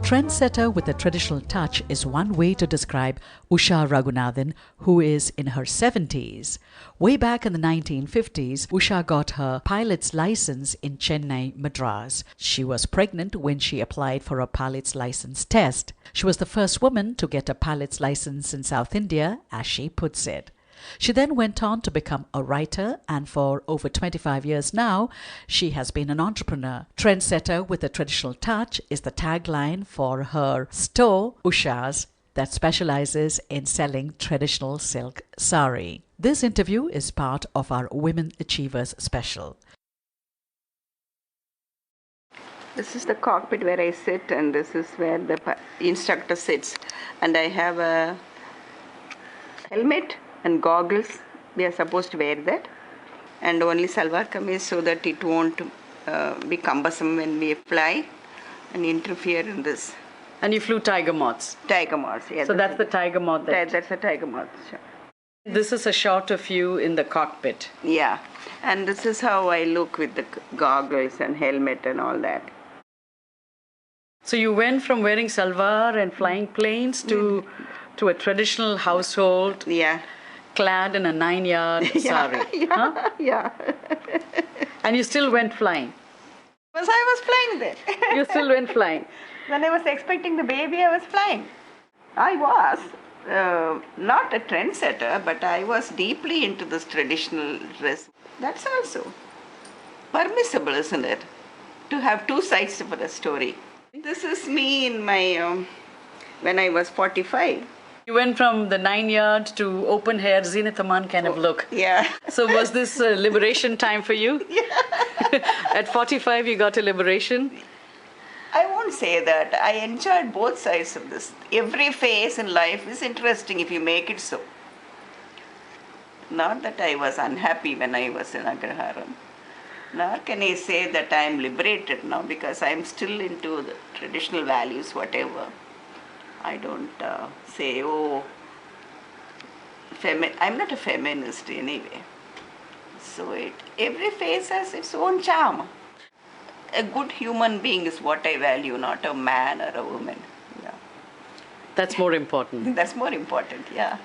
trendsetter with a traditional touch is one way to describe Usha Raghunathan, who is in her 70s. Way back in the 1950s, Usha got her pilot's license in Chennai, Madras. She was pregnant when she applied for a pilot's license test. She was the first woman to get a pilot's license in South India, as she puts it. She then went on to become a writer, and for over 25 years now, she has been an entrepreneur. Trendsetter with a traditional touch is the tagline for her store, Ushas, that specializes in selling traditional silk saree. This interview is part of our Women Achievers special. This is the cockpit where I sit, and this is where the instructor sits. And I have a helmet and goggles. We are supposed to wear that, and only salwar kameez so that it won't be cumbersome when we fly and interfere in this. And you flew tiger moths. Tiger moths, yeah. So that's the tiger moth. That's a tiger moth. Sure. This is a shot of you in the cockpit. Yeah, and this is how I look with the goggles and helmet and all that. So you went from wearing salwar and flying planes to a traditional household. Yeah. Clad in a 9-yard saree. Yeah, huh? Yeah. And you still went flying? Because I was flying there. You still went flying? When I was expecting the baby, I was flying. I was not a trendsetter, but I was deeply into this traditional dress. That's also permissible, isn't it? To have two sides for a story. This is me in my, when I was 45. You went from the 9-yard to open hair, Zenith Aman kind of look. Yeah. So was this liberation time for you? Yeah. At 45, you got a liberation? I won't say that. I enjoyed both sides of this. Every phase in life is interesting if you make it so. Not that I was unhappy when I was in Agraharam. Nor can I say that I am liberated now, because I am still into the traditional values, whatever. I don't say, oh, I'm not a feminist anyway. So every phase has its own charm. A good human being is what I value, not a man or a woman. Yeah. That's more important. That's more important, yeah.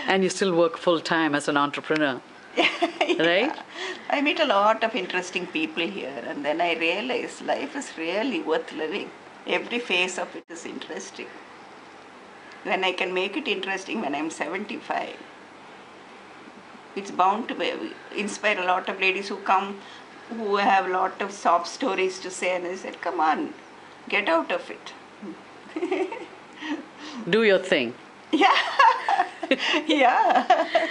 And you still work full-time as an entrepreneur, right? Yeah. I meet a lot of interesting people here, and then I realize life is really worth living. Every phase of it is interesting. When I can make it interesting when I'm 75, it's bound to inspire a lot of ladies who come, who have a lot of sob stories to say, and I said, come on, get out of it. Do your thing. Yeah. Yeah.